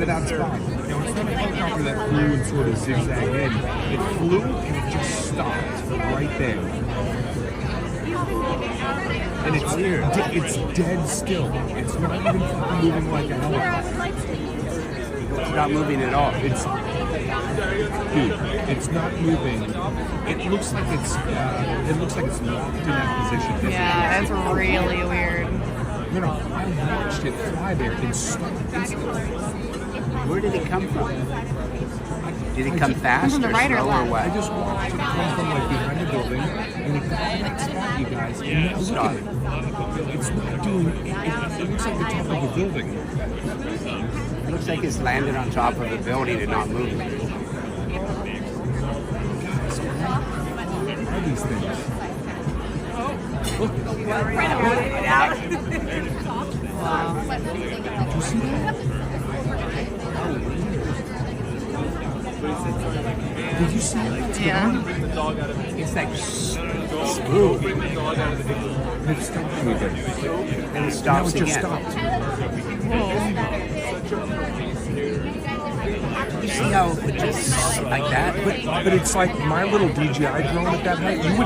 at that spot. Now, it's not a helicopter that flew and sort of zigzagged in. It flew and it just stopped right there. And it's dead still. It's not even moving like a helicopter. It's not moving at all. It's not moving. It looks like it's locked in that position. Yeah, it's really weird. No, I watched it fly there and stop instantly. Where did it come from? Did it come fast From the or right or slow or left? what? I just watched it come from like behind the building and it got to that spot, you guys. And now look at it. It's not doing. It looks like the top of a building. It looks like it's landed on top of a building and not moving. Guys, what are these things? Look. Wow. Did you see that? Did you see that? Yeah. It's like Smooth. And it stopped moving. and it Now stops it just again. stopped. You see how it just like that? But it's like my little DJI drone at that height. You would